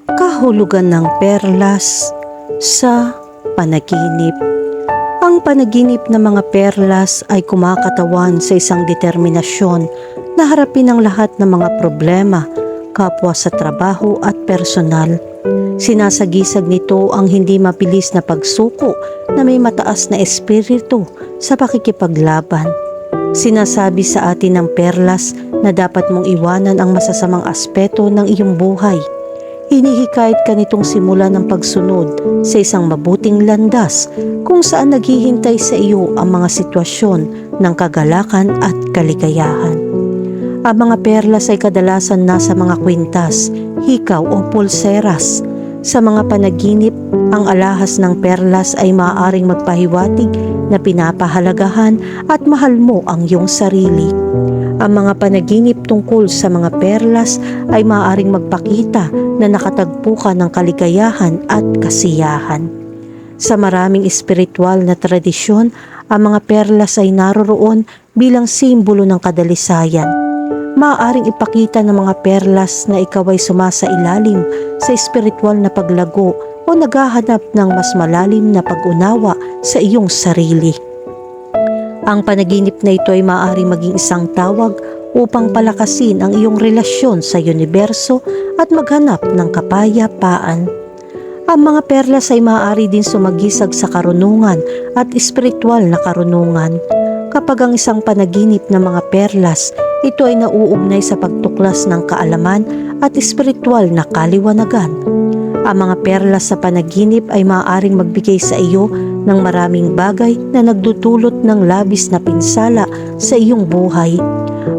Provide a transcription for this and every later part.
Kahulugan ng perlas sa panaginip. Ang panaginip ng mga perlas ay kumakatawan sa isang determinasyon na harapin ang lahat ng mga problema, kapwa sa trabaho at personal. Sinasagisag nito ang hindi mabilis na pagsuko na may mataas na espiritu sa pakikipaglaban. Sinasabi sa atin ng perlas na dapat mong iwanan ang masasamang aspeto ng iyong buhay. Hinihikayat ka nitong simulan ng pagsunod sa isang mabuting landas kung saan naghihintay sa iyo ang mga sitwasyon ng kagalakan at kaligayahan. Ang mga perlas ay kadalasan nasa mga kwintas, hikaw o pulseras. Sa mga panaginip, ang alahas ng perlas ay maaaring magpahiwatig na pinapahalagahan at mahal mo ang iyong sarili. Ang mga panaginip tungkol sa mga perlas ay maaaring magpakita na nakatagpo ka ng kaligayahan at kasiyahan. Sa maraming espiritual na tradisyon, ang mga perlas ay naroroon bilang simbolo ng kadalisayan. Maaaring ipakita ng mga perlas na ikaw ay sumasailalim sa espiritual na paglago o naghahanap ng mas malalim na pag-unawa sa iyong sarili. Ang panaginip na ito ay maaaring maging isang tawag upang palakasin ang iyong relasyon sa universo at maghanap ng kapayapaan. Ang mga perlas ay maaari din sumagisag sa karunungan at espiritual na karunungan. Kapag ang isang panaginip ng mga perlas, ito ay nauugnay sa pagtuklas ng kaalaman at espiritual na kaliwanagan. Ang mga perlas sa panaginip ay maaaring magbigay sa iyo ng maraming bagay na nagdudulot ng labis na pinsala sa iyong buhay.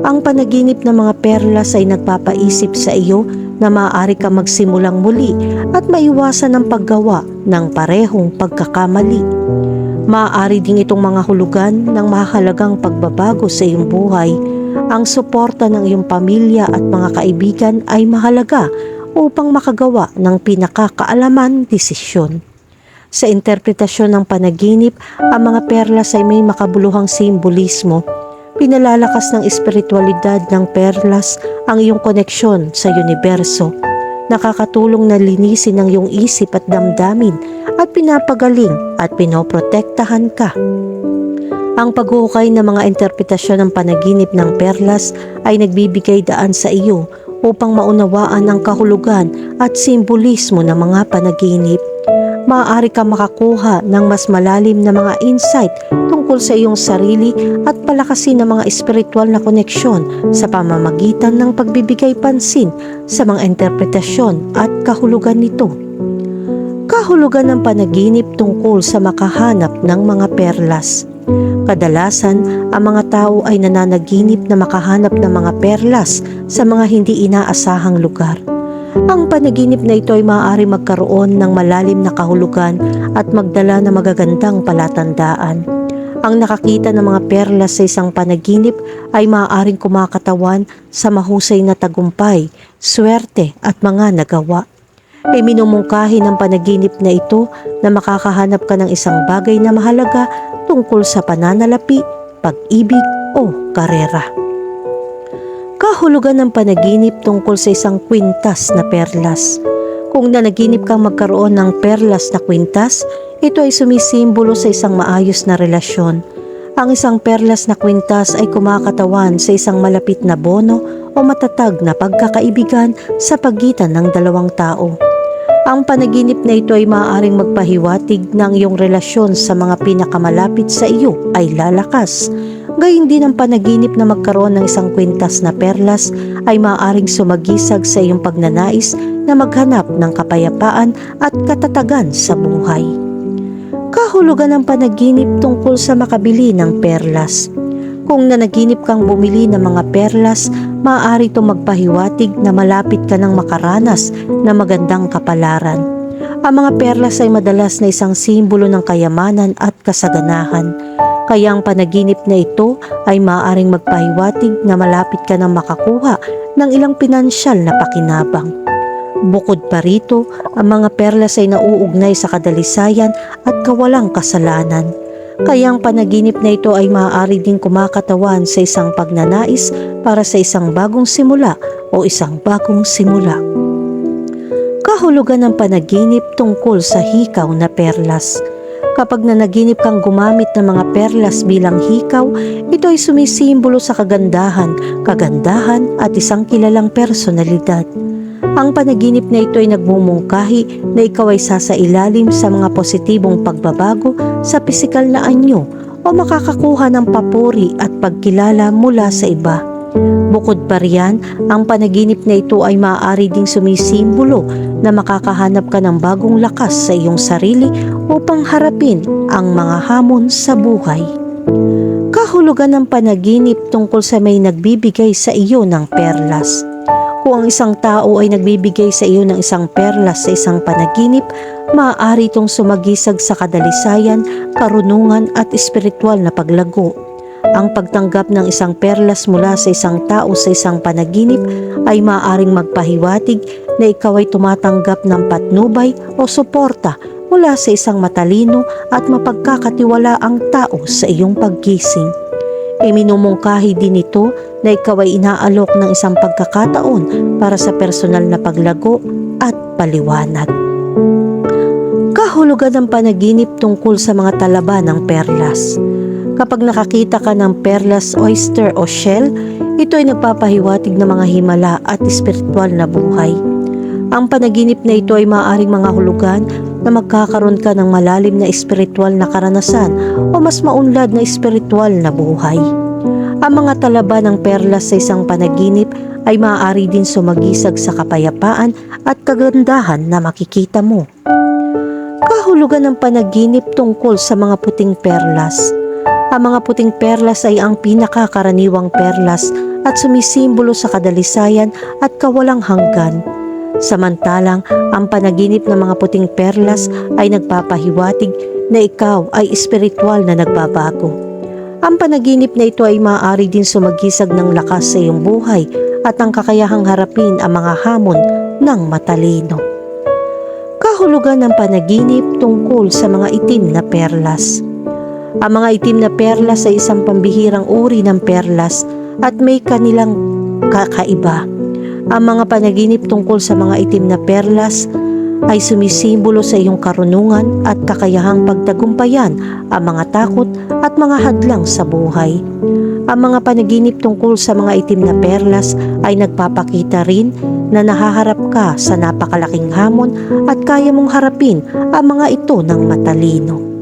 Ang panaginip ng mga perlas ay nagpapaisip sa iyo na maaari ka magsimulang muli at maiwasan ang paggawa ng parehong pagkakamali. Maaari din itong mga hulugan ng mahalagang pagbabago sa iyong buhay. Ang suporta ng iyong pamilya at mga kaibigan ay mahalaga upang makagawa ng pinakakaalaman desisyon. Sa interpretasyon ng panaginip, ang mga perlas ay may makabuluhang simbolismo. Pinalalakas ng espiritualidad ng perlas ang iyong koneksyon sa universo. Nakakatulong na linisin ang iyong isip at damdamin at pinapagaling at pinoprotektahan ka. Ang paghuhukay ng mga interpretasyon ng panaginip ng perlas ay nagbibigay daan sa iyo upang maunawaan ang kahulugan at simbolismo ng mga panaginip. Maaari ka makakuha ng mas malalim na mga insight tungkol sa iyong sarili at palakasin ang mga espiritual na koneksyon sa pamamagitan ng pagbibigay pansin sa mga interpretasyon at kahulugan nito. Kahulugan ng panaginip tungkol sa makahanap ng mga perlas. Kadalasan, ang mga tao ay nananaginip na makahanap ng mga perlas sa mga hindi inaasahang lugar. Ang panaginip na ito ay maaari magkaroon ng malalim na kahulugan at magdala ng magagandang palatandaan. Ang nakakita ng mga perlas sa isang panaginip ay maaaring kumakatawan sa mahusay na tagumpay, swerte at mga nagawa. Minumungkahi ng panaginip na ito na makakahanap ka ng isang bagay na mahalaga tungkol sa pananalapi, pag-ibig o karera. Kahulugan ng panaginip tungkol sa isang kwintas na perlas. Kung nanaginip kang magkaroon ng perlas na kwintas, ito ay sumisimbolo sa isang maayos na relasyon. Ang isang perlas na kwintas ay kumakatawan sa isang malapit na bono o matatag na pagkakaibigan sa pagitan ng dalawang tao. Ang panaginip na ito ay maaaring magpahiwatig ng iyong relasyon sa mga pinakamalapit sa iyo ay lalakas. Gayun din ang panaginip na magkaroon ng isang kwintas na perlas ay maaaring sumagisag sa iyong pagnanais na maghanap ng kapayapaan at katatagan sa buhay. Kahulugan ng panaginip tungkol sa makabili ng perlas. Kung nanaginip kang bumili ng mga perlas, maaari itong magpahiwatig na malapit ka ng makaranas na magandang kapalaran. Ang mga perlas ay madalas na isang simbolo ng kayamanan at kasaganahan. Kaya ang panaginip na ito ay maaaring magpahiwatig na malapit ka ng makakuha ng ilang pinansyal na pakinabang. Bukod pa rito, ang mga perlas ay nauugnay sa kadalisayan at kawalang kasalanan. Kaya ang panaginip na ito ay maaari din kumakatawan sa isang pagnanais para sa isang bagong simula o isang bagong simula. Kahulugan ng panaginip tungkol sa hikaw na perlas. Kapag nanaginip kang gumamit ng mga perlas bilang hikaw, ito ay sumisimbolo sa kagandahan at isang kilalang personalidad. Ang panaginip na ito ay nagmumungkahi na ikaw ay sasailalim sa mga positibong pagbabago sa pisikal na anyo o makakakuha ng papuri at pagkilala mula sa iba. Bukod pa riyan, ang panaginip na ito ay maaari ding sumisimbolo na makakahanap ka ng bagong lakas sa iyong sarili upang harapin ang mga hamon sa buhay. Kahulugan ng panaginip tungkol sa may nagbibigay sa iyo ng perlas. Kung ang isang tao ay nagbibigay sa iyo ng isang perlas sa isang panaginip, maaari itong sumagisag sa kadalisayan, karunungan at espiritual na paglago. Ang pagtanggap ng isang perlas mula sa isang tao sa isang panaginip ay maaaring magpahiwatig na ikaw ay tumatanggap ng patnubay o suporta mula sa isang matalino at mapagkakatiwalaang tao sa iyong paggising. Iminumungkahi din ito na ikaw ay inaalok ng isang pagkakataon para sa personal na paglago at paliwanag. Kahulugan ng panaginip tungkol sa mga talaba ng perlas. Kapag nakakita ka ng perlas, oyster o shell, ito ay nagpapahiwatig ng mga himala at espiritual na buhay. Ang panaginip na ito ay maaaring mga hulugan na magkakaroon ka ng malalim na espiritual na karanasan o mas maunlad na espiritual na buhay. Ang mga talaba ng perlas sa isang panaginip ay maaari din sumagisag sa kapayapaan at kagandahan na makikita mo. Kahulugan ng panaginip tungkol sa mga puting perlas. Ang mga puting perlas ay ang pinakakaraniwang perlas at sumisimbolo sa kadalisayan at kawalang hanggan. Samantalang, ang panaginip ng mga puting perlas ay nagpapahiwatig na ikaw ay espiritual na nagbabago. Ang panaginip na ito ay maaari din sumagisag ng lakas sa iyong buhay at ang kakayahang harapin ang mga hamon ng matalino. Kahulugan ng panaginip tungkol sa mga itim na perlas. Ang mga itim na perlas ay isang pambihirang uri ng perlas at may kanilang kakaiba. Ang mga panaginip tungkol sa mga itim na perlas ay sumisimbolo sa iyong karunungan at kakayahang pagtagumpayan ang mga takot at mga hadlang sa buhay. Ang mga panaginip tungkol sa mga itim na perlas ay nagpapakita rin na nahaharap ka sa napakalaking hamon at kaya mong harapin ang mga ito ng matalino.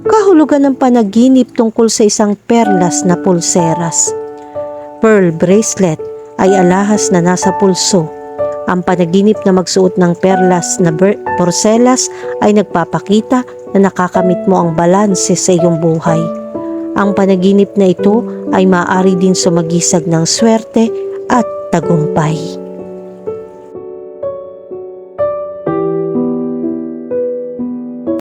Kahulugan ng panaginip tungkol sa isang perlas na pulseras. Pearl bracelet ay alahas na nasa pulso. Ang panaginip na magsuot ng perlas na porselas ay nagpapakita na nakakamit mo ang balanse sa iyong buhay. Ang panaginip na ito ay maaari din sumagisag ng swerte at tagumpay.